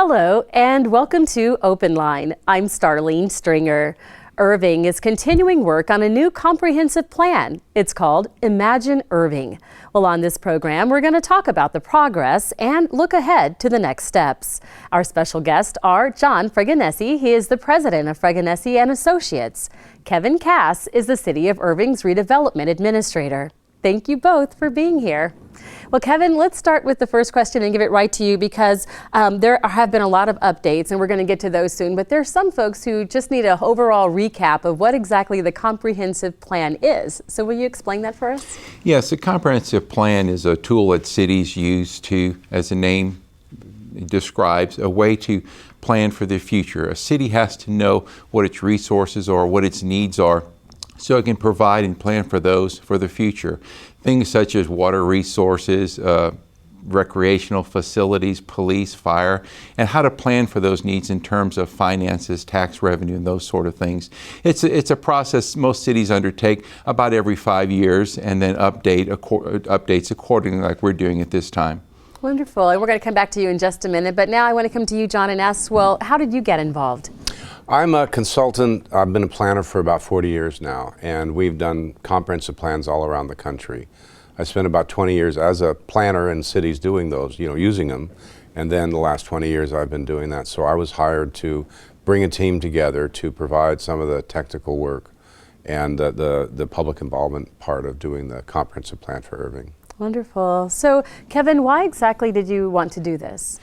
Hello and welcome to Open Line. I'm Starlene Stringer. Irving is continuing work on a new comprehensive plan. It's called Imagine Irving. Well, on this program, we're going to talk about the progress and look ahead to the next steps. Our special guests are John Fregonesi. He is the president of Fregonesi and Associates. Kevin Cass is the City of Irving's redevelopment administrator. Thank you both for being here. Well, Kevin, let's start with the first question and give it right to you because there have been a lot of updates and we're going to get to those soon. But there's some folks who just need an overall recap of what exactly the comprehensive plan is. So will you explain that for us? Yes, a comprehensive plan is a tool that cities use to, as the name describes, a way to plan for the future. A city has to know what its resources are, what its needs are, so it can provide and plan for those for the future. Things such as water resources, recreational facilities, police, fire, and how to plan for those needs in terms of finances, tax revenue, and those sort of things. It's a process most cities undertake about every 5 years and then updates accordingly like we're doing at this time. Wonderful. And we're going to come back to you in just a minute. But now I want to come to you, John, and ask, well, how did you get involved? I'm a consultant. I've been a planner for about 40 years now, and we've done comprehensive plans all around the country. I spent about 20 years as a planner in cities doing those, using them, and then the last 20 years I've been doing that. So I was hired to bring a team together to provide some of the technical work and the public involvement part of doing the comprehensive plan for Irving. Wonderful. So, Kevin, why exactly did you want to do this?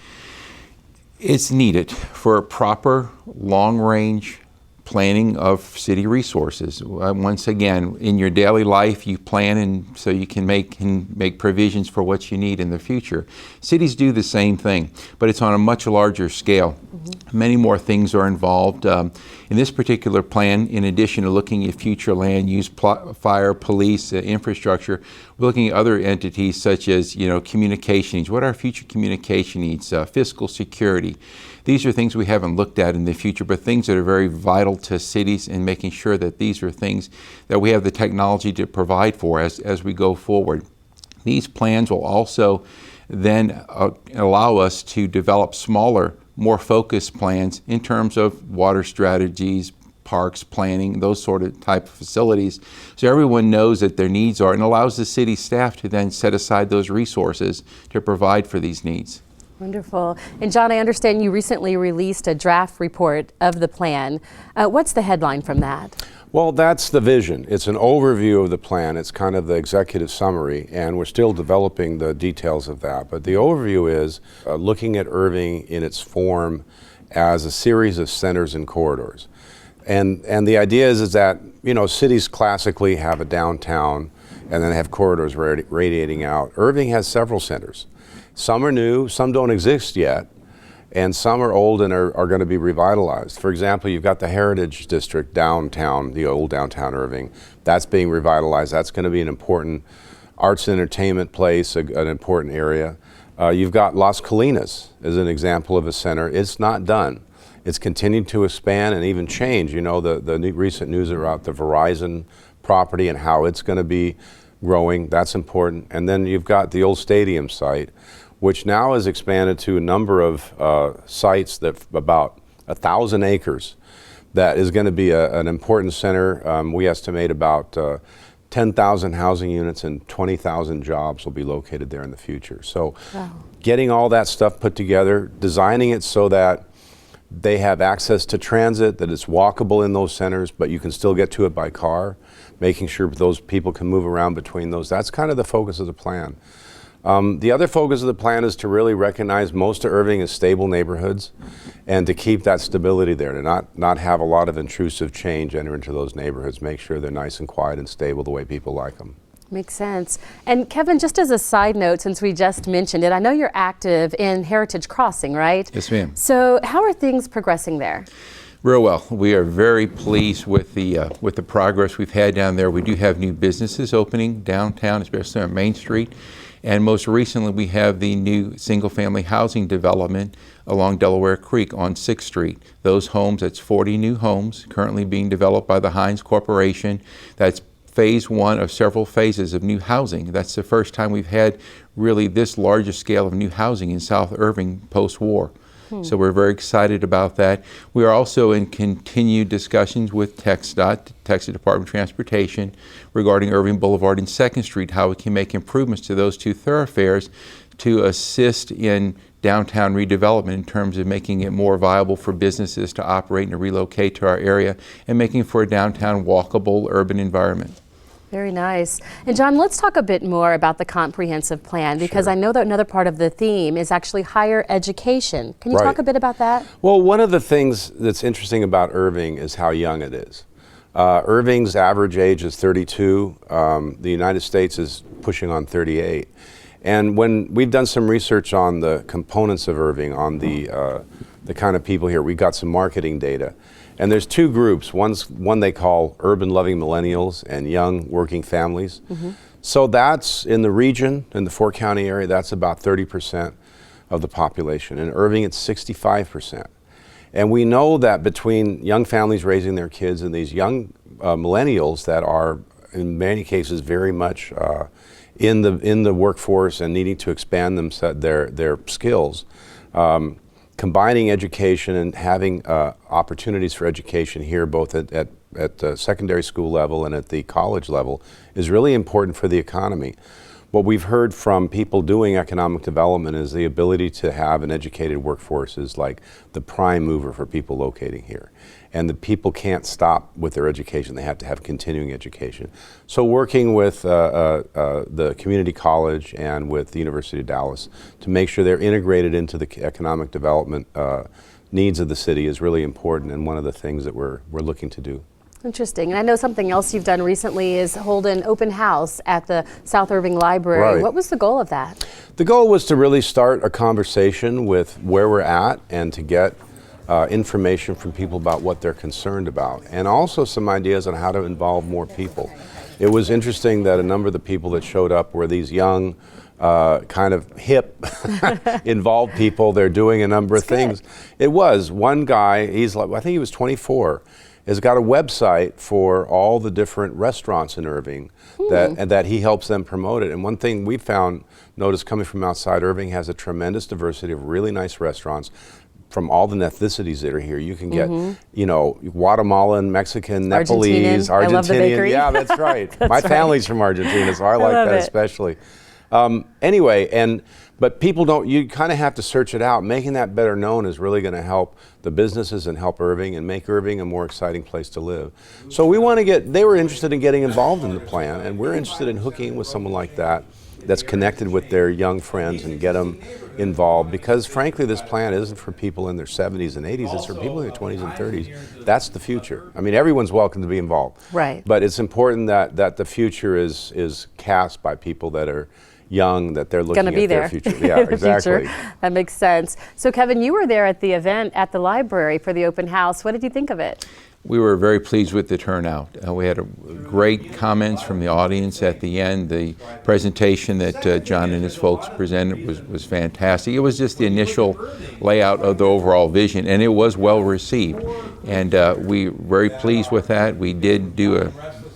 It's needed for a proper long-range planning of city resources. Once again, in your daily life, you plan and so you can make provisions for what you need in the future. Cities do the same thing, but it's on a much larger scale. Many more things are involved. In this particular plan, in addition to looking at future land use, fire, police, infrastructure, we're looking at other entities such as communication needs. What are our future communication needs? Fiscal security. These are things we haven't looked at in the future, but things that are very vital to cities and making sure that these are things that we have the technology to provide for as we go forward. These plans will also then allow us to develop smaller, more focused plans in terms of water strategies, parks, planning, those sort of type of facilities. So everyone knows that their needs are and allows the city staff to then set aside those resources to provide for these needs. Wonderful. And John, I understand you recently released a draft report of the plan. What's the headline from that? Well, that's the vision. It's an overview of the plan. It's kind of the executive summary, and we're still developing the details of that. But the overview is looking at Irving in its form as a series of centers and corridors. And the idea is that, cities classically have a downtown and then have corridors radiating out. Irving has several centers. Some are new, some don't exist yet, and some are old and are going to be revitalized. For example, you've got the Heritage District downtown, the old downtown Irving. That's being revitalized. That's going to be an important arts and entertainment place, an important area. You've got Las Colinas as an example of a center. It's not done. It's continued to expand and even change. The recent news about the Verizon property and how it's going to be growing. That's important. And then you've got the old stadium site, which now has expanded to a number of sites that about 1,000 acres. That is going to be an important center. We estimate about 10,000 housing units and 20,000 jobs will be located there in the future. So getting all that stuff put together, designing it so that they have access to transit, that it's walkable in those centers, but you can still get to it by car, making sure those people can move around between those. That's kind of the focus of the plan. The other focus of the plan is to really recognize most of Irving as stable neighborhoods and to keep that stability there, to not have a lot of intrusive change enter into those neighborhoods, make sure they're nice and quiet and stable the way people like them. Makes sense. And Kevin, just as a side note, since we just mentioned it, I know you're active in Heritage Crossing, right? Yes, ma'am. So how are things progressing there? Real well. We are very pleased with the progress we've had down there. We do have new businesses opening downtown, especially on Main Street. And most recently, we have the new single-family housing development along Delaware Creek on 6th Street. Those homes, that's 40 new homes currently being developed by the Hines Corporation. That's phase one of several phases of new housing. That's the first time we've had really this large a scale of new housing in South Irving post-war. So we're very excited about that. We are also in continued discussions with TxDOT, the Texas Department of Transportation, regarding Irving Boulevard and 2nd Street, how we can make improvements to those two thoroughfares to assist in downtown redevelopment in terms of making it more viable for businesses to operate and to relocate to our area and making for a downtown walkable urban environment. Very nice. And John, let's talk a bit more about the comprehensive plan, because I know that another part of the theme is actually higher education. Can you talk a bit about that? Well, one of the things that's interesting about Irving is how young it is. Irving's average age is 32. The United States is pushing on 38. And when we've done some research on the components of Irving, on the kind of people here, we got some marketing data. And there's two groups. One they call urban-loving millennials and young working families. So that's in the region, in the four-county area, that's about 30% of the population. In Irving, it's 65%. And we know that between young families raising their kids and these young millennials that are, in many cases, very much in the workforce and needing to expand their skills, combining education and having opportunities for education here, both at the secondary school level and at the college level, is really important for the economy. What we've heard from people doing economic development is the ability to have an educated workforce is like the prime mover for people locating here. And the people can't stop with their education. They have to have continuing education. So working with the community college and with the University of Dallas to make sure they're integrated into the economic development needs of the city is really important, and one of the things that we're looking to do. Interesting. And I know something else you've done recently is hold an open house at the South Irving Library. What was the goal of that? The goal was to really start a conversation with where we're at and to get information from people about what they're concerned about, and also some ideas on how to involve more people. It was interesting that a number of the people that showed up were these young, kind of hip, involved people. They're doing a number of things. It was one guy, I think he was 24, has got a website for all the different restaurants in Irving that he helps them promote it. And one thing we noticed coming from outside, Irving has a tremendous diversity of really nice restaurants from all the ethnicities that are here. You can get, you know, Guatemalan, Mexican, Nepalese, Argentinian. I love the bakery. Yeah, that's right. My family's from Argentina, so I like that especially. Anyway, but people you kind of have to search it out. Making that better known is really going to help the businesses and help Irving and make Irving a more exciting place to live. So we want to they were interested in getting involved in the plan, and we're interested in hooking with someone like that's connected with their young friends and get them involved, because frankly this plan isn't for people in their 70s and 80s, it's for people in their 20s and 30s. That's the future. I mean, everyone's welcome to be involved. Right. But it's important that the future is cast by people that are young, that they're looking at their future. Yeah, exactly. That makes sense. So Kevin, you were there at the event at the library for the open house. What did you think of it? We were very pleased with the turnout. We had great comments from the audience at the end. The presentation that John and his folks presented was fantastic. It was just the initial layout of the overall vision, and it was well received. And we were very pleased with that. We did do a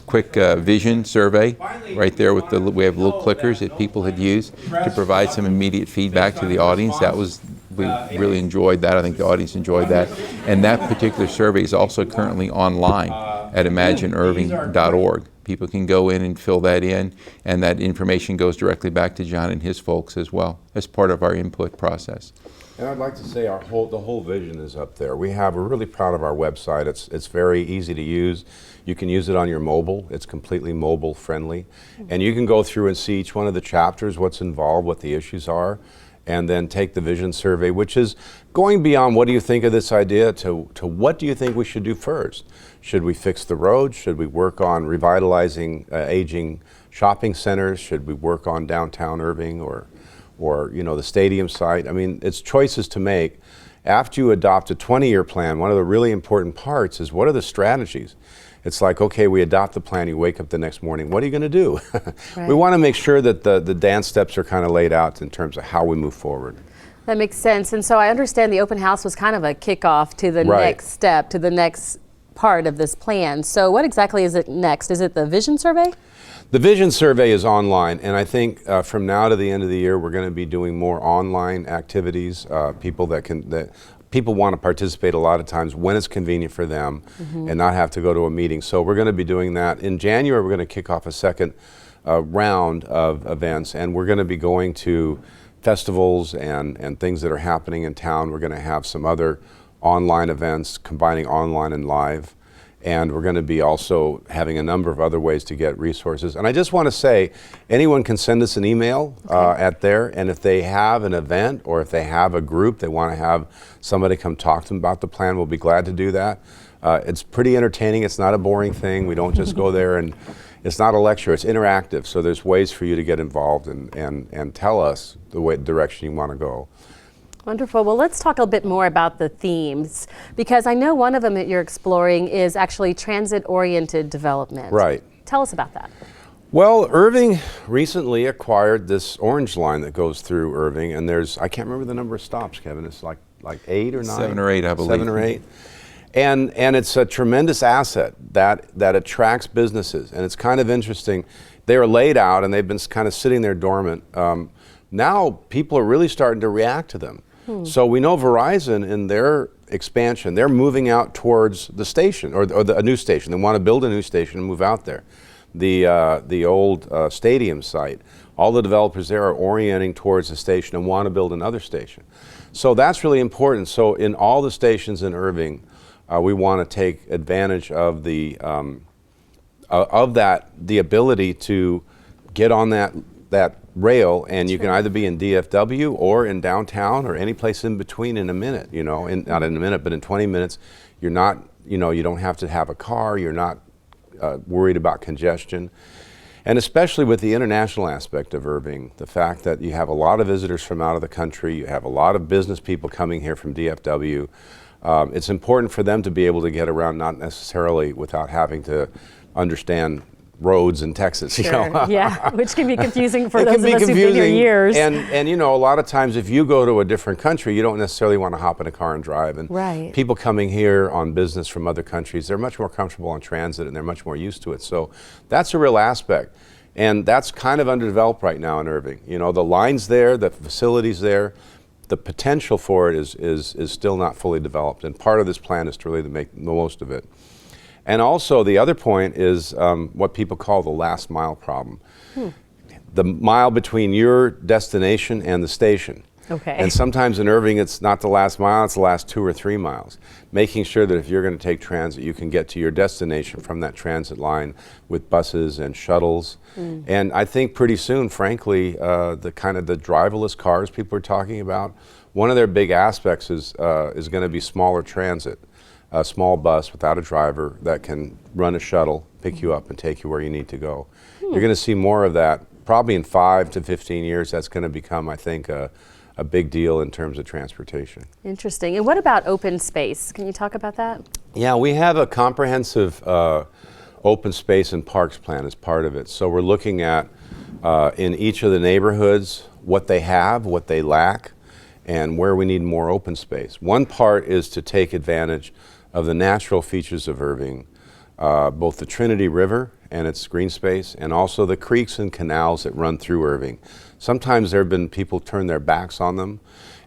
quick vision survey right there with we have little clickers that people had used to provide some immediate feedback to the audience. We really enjoyed that. I think the audience enjoyed that. And that particular survey is also currently online at imagineirving.org. People can go in and fill that in, and that information goes directly back to John and his folks as well as part of our input process. And I'd like to say the whole vision is up there. We're really proud of our website. It's very easy to use. You can use it on your mobile. It's completely mobile friendly. And you can go through and see each one of the chapters, what's involved, what the issues are, and then take the vision survey, which is going beyond what do you think of this idea to what do you think we should do first. Should we fix the roads? Should we work on revitalizing aging shopping centers? Should we work on downtown Irving or you know, the stadium site? I mean, it's choices to make. After you adopt a 20-year plan, one of the really important parts is what are the strategies? It's like, okay, we adopt the plan, you wake up the next morning, what are you going to do? Right. We want to make sure that the dance steps are kind of laid out in terms of how we move forward. That makes sense. And so I understand the open house was kind of a kickoff to the next step, to the next part of this plan. So what exactly is it next? Is it the vision survey? The vision survey is online, and I think from now to the end of the year, we're going to be doing more online activities. People want to participate a lot of times when it's convenient for them, and not have to go to a meeting. So we're going to be doing that. In January, we're going to kick off a second round of events, and we're going to be going to festivals and things that are happening in town. We're going to have some other online events combining online and live. And we're going to be also having a number of other ways to get resources. And I just want to say, anyone can send us an email at there, and if they have an event or if they have a group, they want to have somebody come talk to them about the plan, we'll be glad to do that. It's pretty entertaining. It's not a boring thing. We don't just go there and it's not a lecture. It's interactive. So there's ways for you to get involved and tell us the direction you want to go. Wonderful. Well, let's talk a bit more about the themes, because I know one of them that you're exploring is actually transit-oriented development. Right. Tell us about that. Well, Irving recently acquired this orange line that goes through Irving, and I can't remember the number of stops, Kevin. It's like 8 or 9? 7 or 8, I believe. 7 or 8. And it's a tremendous asset that attracts businesses, and it's kind of interesting. They are laid out, and they've been kind of sitting there dormant. Now people are really starting to react to them. So we know Verizon, in their expansion, they're moving out towards the station, or a new station. They want to build a new station and move out there. The old stadium site, all the developers there are orienting towards the station and want to build another station. So that's really important. So in all the stations in Irving, we want to take advantage of the ability to get on that rail, and you can either be in DFW or in downtown or any place in between in a minute, not in a minute, but in 20 minutes. You're not, you don't have to have a car. You're not worried about congestion. And especially with the international aspect of Irving, the fact that you have a lot of visitors from out of the country, you have a lot of business people coming here from DFW. It's important for them to be able to get around, not necessarily without having to understand roads in Texas. Sure. Yeah, which can be confusing for those of us who've been here years. And a lot of times if you go to a different country, you don't necessarily want to hop in a car and drive. And people coming here on business from other countries, they're much more comfortable on transit and they're much more used to it. So that's a real aspect. And that's kind of underdeveloped right now in Irving. The line's there, the facility's there. The potential for it is still not fully developed. And part of this plan is to really make the most of it. And also the other point is what people call the last mile problem. The mile between your destination and the station. Okay. And sometimes in Irving it's not the last mile, it's the last 2 or 3 miles. Making sure that if you're going to take transit, you can get to your destination from that transit line with buses and shuttles. And I think pretty soon, frankly, the driverless cars people are talking about, one of their big aspects is going to be smaller transit. A small bus without a driver that can run a shuttle, pick you up and take you where you need to go. You're going to see more of that. Probably in 5 to 15 years, that's going to become, I think, a big deal in terms of transportation. Interesting. And what about open space? Can you talk about that? Yeah, we have a comprehensive open space and parks plan as part of it. So we're looking at, in each of the neighborhoods, what they have, what they lack, and where we need more open space. One part is to take advantage of the natural features of Irving, both the Trinity River and its green space, and also the creeks and canals that run through Irving. Sometimes there have been people turn their backs on them,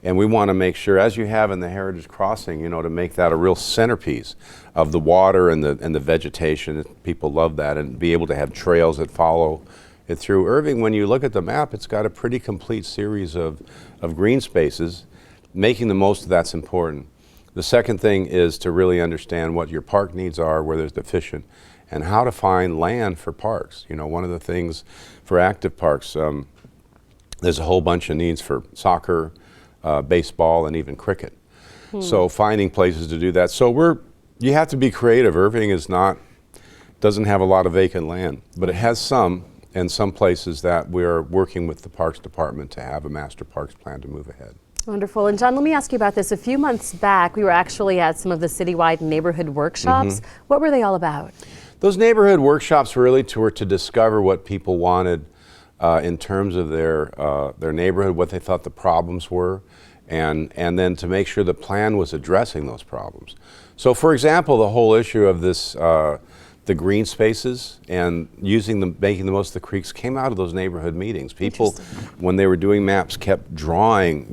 and we want to make sure, as you have in the Heritage Crossing, to make that a real centerpiece of the water and the vegetation. People love that, and be able to have trails that follow it through Irving. When you look at the map, it's got a pretty complete series of green spaces. Making the most of that's important. The second thing is to really understand what your park needs are, where there's deficient, and how to find land for parks. One of the things for active parks, there's a whole bunch of needs for soccer, baseball, and even cricket. So finding places to do that. So you have to be creative. Irving doesn't have a lot of vacant land, but it has some, and some places that we're working with the Parks Department to have a master parks plan to move ahead. Wonderful. And John, let me ask you about this. A few months back, we were actually at some of the citywide neighborhood workshops. What were they all about? Those neighborhood workshops really were to discover what people wanted in terms of their neighborhood, what they thought the problems were, and then to make sure the plan was addressing those problems. So for example, the whole issue of this the green spaces and making the most of the creeks came out of those neighborhood meetings. People, when they were doing maps, kept drawing,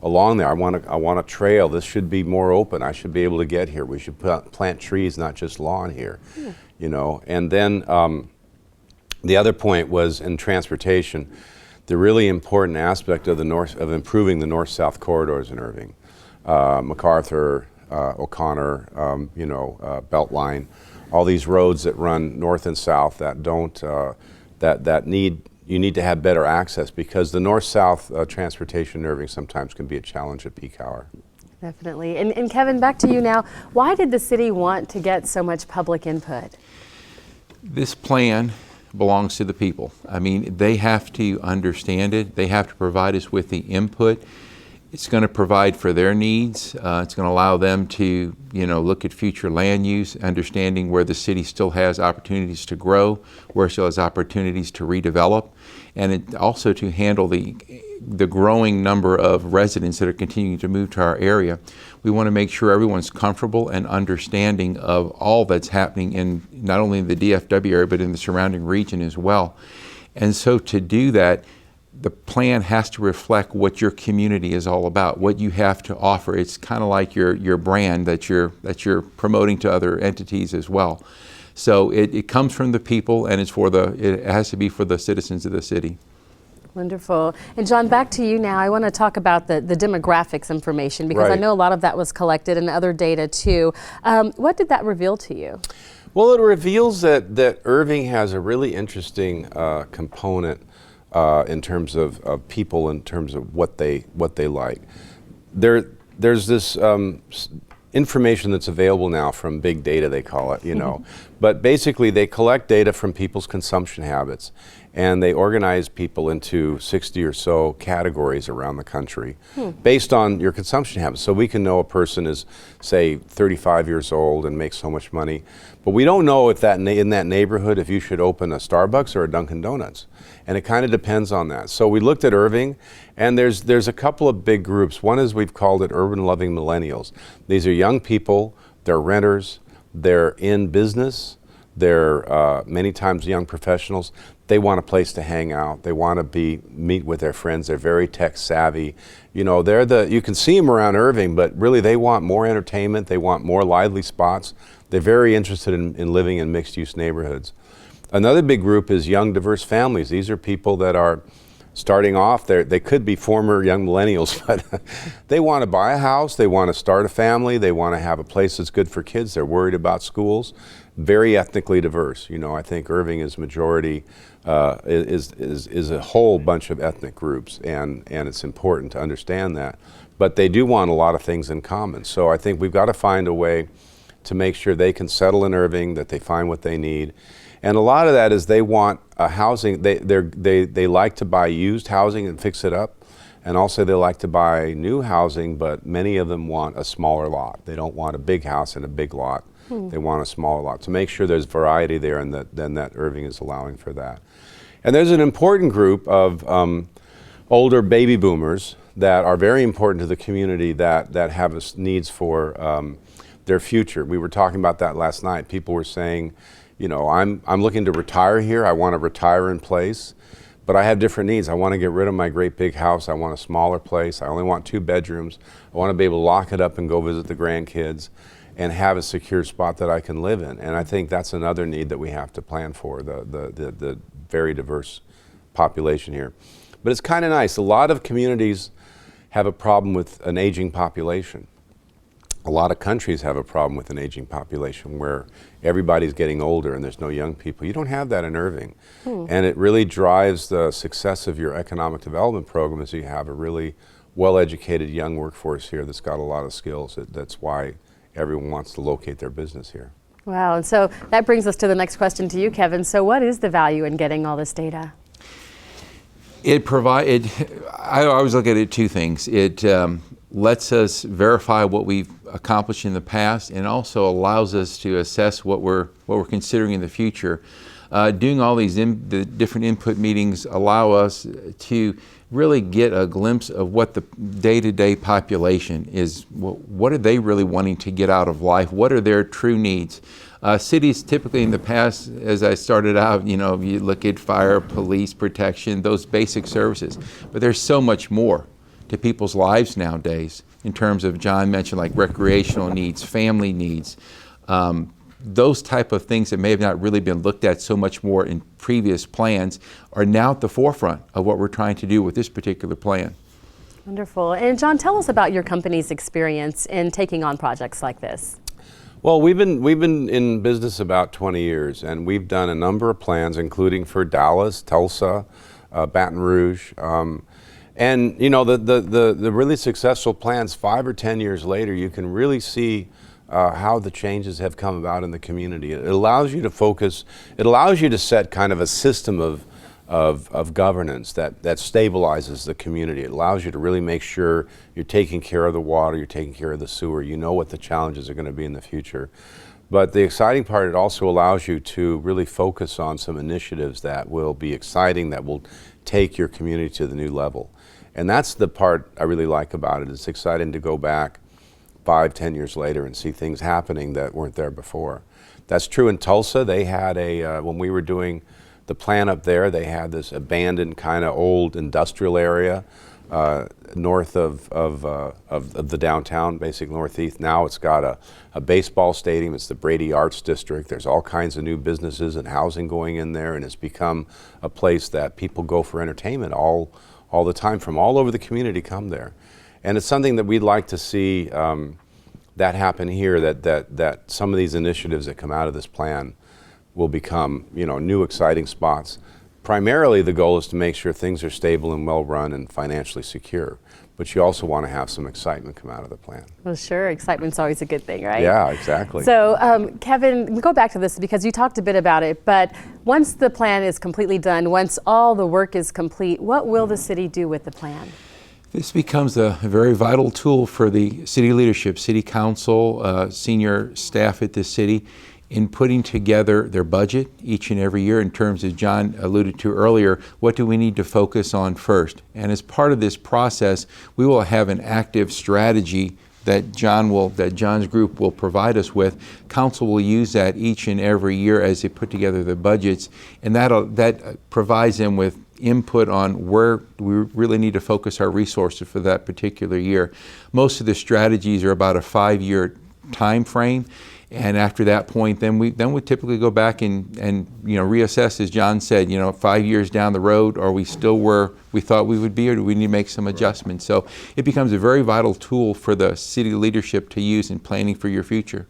along there. I want a trail. This should be more open. I should be able to get here. We should plant trees, not just lawn here. And then the other point was in transportation, the really important aspect of improving the north-south corridors in Irving, MacArthur, O'Connor, Beltline, all these roads that run north and south that don't you need to have better access, because the north-south transportation in Irving sometimes can be a challenge at peak hour. Definitely. And Kevin, back to you now. Why did the city want to get so much public input? This plan belongs to the people. I mean, they have to understand it. They have to provide us with the input. It's going to provide for their needs. It's going to allow them to, look at future land use, understanding where the city still has opportunities to grow, where it still has opportunities to redevelop, and it also to handle the growing number of residents that are continuing to move to our area. We want to make sure everyone's comfortable and understanding of all that's happening in not only the DFW area, but in the surrounding region as well. And so to do that, the plan has to reflect what your community is all about, what you have to offer. It's kind of like your brand that you're promoting to other entities as well. So it comes from the people, and it has to be for the citizens of the city. Wonderful. And John, back to you now. I want to talk about the demographics information, because I know a lot of that was collected and other data too. What did that reveal to you? Well, it reveals that Irving has a really interesting component in terms of people, in terms of what they like. There's this information that's available now from big data, they call it, But basically they collect data from people's consumption habits, and they organize people into 60 or so categories around the country based on your consumption habits. So we can know a person is, say, 35 years old and makes so much money, but we don't know if in that neighborhood if you should open a Starbucks or a Dunkin' Donuts. And it kind of depends on that. So we looked at Irving, and there's a couple of big groups. One is, we've called it urban-loving millennials. These are young people, they're renters, they're in business, they're many times young professionals. They want a place to hang out. They want to meet with their friends. They're very tech savvy. You can see them around Irving, but really they want more entertainment. They want more lively spots. They're very interested in living in mixed-use neighborhoods. Another big group is young, diverse families. These are people that are starting off. They could be former young millennials, but they want to buy a house. They want to start a family. They want to have a place that's good for kids. They're worried about schools. Very ethnically diverse. I think Irving is majority, is a whole bunch of ethnic groups, and it's important to understand that. But they do want a lot of things in common. So I think we've got to find a way to make sure they can settle in Irving, that they find what they need. And a lot of that is they want a housing. They like to buy used housing and fix it up, and also they like to buy new housing. But many of them want a smaller lot. They don't want a big house and a big lot. They want a smaller lot to make sure there's variety there, and that Irving is allowing for that. And there's an important group of older baby boomers that are very important to the community, that have needs for their future. We were talking about that last night. People were saying, I'm looking to retire here. I want to retire in place, but I have different needs. I want to get rid of my great big house. I want a smaller place. I only want 2 bedrooms. I want to be able to lock it up and go visit the grandkids and have a secure spot that I can live in. And I think that's another need that we have to plan for, the very diverse population here. But it's kind of nice. A lot of communities have a problem with an aging population. A lot of countries have a problem with an aging population where everybody's getting older and there's no young people. You don't have that in Irving. And it really drives the success of your economic development program, as you have a really well-educated young workforce here that's got a lot of skills. That's why everyone wants to locate their business here. Wow, and so that brings us to the next question to you, Kevin. So what is the value in getting all this data? I always look at it 2 things. It lets us verify what we've accomplished in the past, and also allows us to assess what we're considering in the future. Doing all these the different input meetings allow us to really get a glimpse of what the day-to-day population is. What are they really wanting to get out of life? What are their true needs? Cities typically in the past, as I started out, you look at fire, police protection, those basic services. But there's so much more to people's lives nowadays in terms of, John mentioned, like recreational needs, family needs, those type of things that may have not really been looked at so much more in previous plans are now at the forefront of what we're trying to do with this particular plan. Wonderful. And John, tell us about your company's experience in taking on projects like this. Well, we've been in business about 20 years, and we've done a number of plans, including for Dallas, Tulsa, Baton Rouge, and the really successful plans 5 or 10 years later, you can really see how the changes have come about in the community. It allows you to focus. It allows you to set kind of a system of governance that stabilizes the community. It allows you to really make sure you're taking care of the water, you're taking care of the sewer, you know what the challenges are going to be in the future. But the exciting part, it also allows you to really focus on some initiatives that will be exciting, that will take your community to the new level. And that's the part I really like about it. It's exciting to go back 5, 10 years later and see things happening that weren't there before. That's true in Tulsa. They had when we were doing the plan up there, they had this abandoned kind of old industrial area north of the downtown, basic northeast. Now it's got a baseball stadium. It's the Brady Arts District. There's all kinds of new businesses and housing going in there, and it's become a place that people go for entertainment all the time. From all over the community come there. And it's something that we'd like to see that happen here, that some of these initiatives that come out of this plan will become, new exciting spots. Primarily the goal is to make sure things are stable and well run and financially secure. But you also want to have some excitement come out of the plan. Well, sure, excitement's always a good thing, right? Yeah, exactly. So, Kevin, we'll go back to this because you talked a bit about it, but once the plan is completely done, once all the work is complete, what will the city do with the plan? This becomes a very vital tool for the city leadership, city council, senior staff at the city in putting together their budget each and every year in terms, as John alluded to earlier, what do we need to focus on first? And as part of this process, we will have an active strategy that John's group will provide us with. Council will use that each and every year as they put together the budgets, and that provides them with input on where we really need to focus our resources for that particular year. Most of the strategies are about a 5-year time frame, and after that point, then we typically go back and reassess, as John said, 5 years down the road, are we still where we thought we would be, or do we need to make some adjustments? So it becomes a very vital tool for the city leadership to use in planning for your future.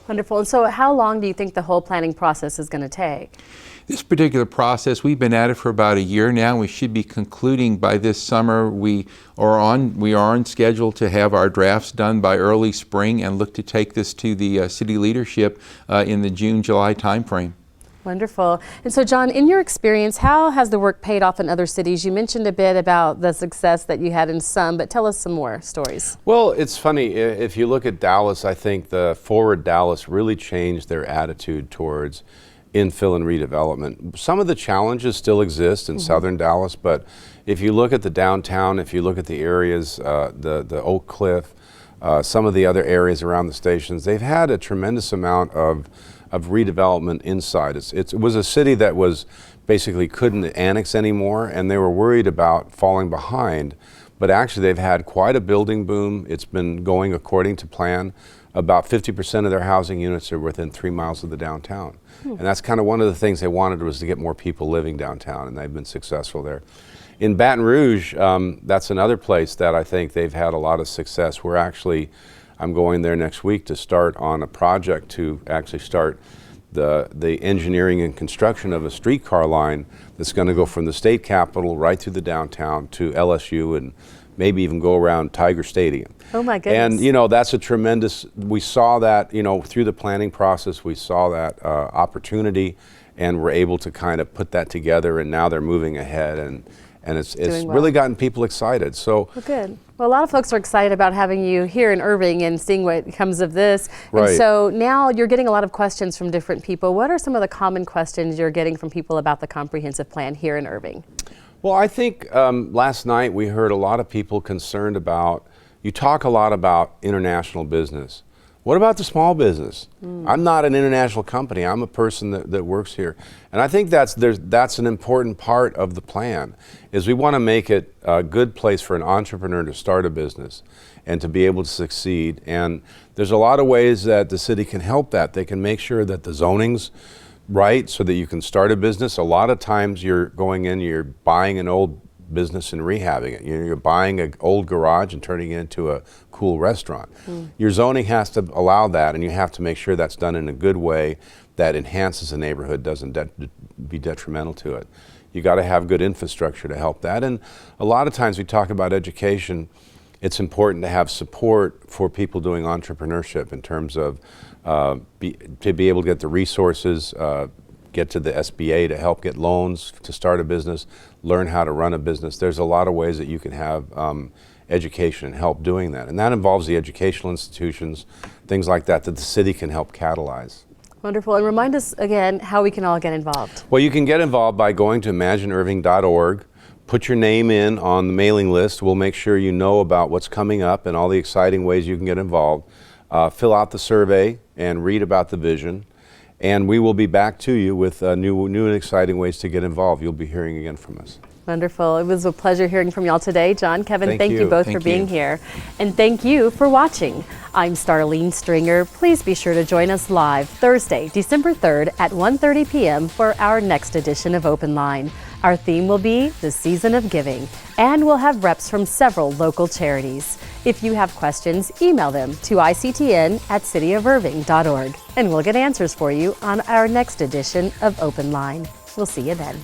Wonderful. And so how long do you think the whole planning process is going to take? This particular process, we've been at it for about a year now. We should be concluding by this summer. We are on schedule to have our drafts done by early spring and look to take this to the city leadership in the June-July timeframe. Wonderful. And so, John, in your experience, how has the work paid off in other cities? You mentioned a bit about the success that you had in some, but tell us some more stories. Well, it's funny. If you look at Dallas, I think the Forward Dallas really changed their attitude towards infill and redevelopment. Some of the challenges still exist in southern Dallas, but if you look at the downtown, if you look at the areas, the Oak Cliff, some of the other areas around the stations, they've had a tremendous amount of redevelopment inside. It was a city that was basically couldn't annex anymore, and they were worried about falling behind, but actually they've had quite a building boom. It's been going according to plan. About 50% of their housing units are within 3 miles of the downtown. And that's kind of one of the things they wanted, was to get more people living downtown, and they've been successful there. In Baton Rouge, that's another place that I think they've had a lot of success. I'm going there next week to start on a project to actually start the engineering and construction of a streetcar line that's going to go from the state capitol right through the downtown to LSU and maybe even go around Tiger Stadium. Oh my goodness. And that's a tremendous, we saw that, through the planning process, we saw that opportunity, and we're able to kind of put that together, and now they're moving ahead, and it's really gotten people excited. So well, good. Well, a lot of folks are excited about having you here in Irving and seeing what comes of this. Right. And so now you're getting a lot of questions from different people. What are some of the common questions you're getting from people about the comprehensive plan here in Irving? Well, I think last night we heard a lot of people concerned about, you talk a lot about international business. What about the small business? I'm not an international company. I'm a person that works here. And I think that's an important part of the plan, is we want to make it a good place for an entrepreneur to start a business and to be able to succeed. And there's a lot of ways that the city can help that. They can make sure that the zoning's right so that you can start a business. A lot of times you're going in, you're buying an old business and rehabbing it. You're buying an old garage and turning it into a cool restaurant. Your zoning has to allow that, and you have to make sure that's done in a good way that enhances the neighborhood, doesn't be detrimental to it. You got to have good infrastructure to help that. And a lot of times we talk about education. It's important to have support for people doing entrepreneurship in terms of to be able to get the resources, get to the SBA to help get loans to start a business, learn how to run a business. There's a lot of ways that you can have education and help doing that. And that involves the educational institutions, things like that the city can help catalyze. Wonderful. And remind us again how we can all get involved. Well, you can get involved by going to imagineirving.org. Put your name in on the mailing list. We'll make sure you know about what's coming up and all the exciting ways you can get involved. Fill out the survey and read about the vision. And we will be back to you with new and exciting ways to get involved. You'll be hearing again from us. Wonderful. It was a pleasure hearing from y'all today. John, Kevin, thank you both for being here. And thank you for watching. I'm Starlene Stringer. Please be sure to join us live Thursday, December 3rd at 1:30 p.m. for our next edition of Open Line. Our theme will be the Season of Giving, and we'll have reps from several local charities. If you have questions, email them to ictn@cityofirving.org, and we'll get answers for you on our next edition of Open Line. We'll see you then.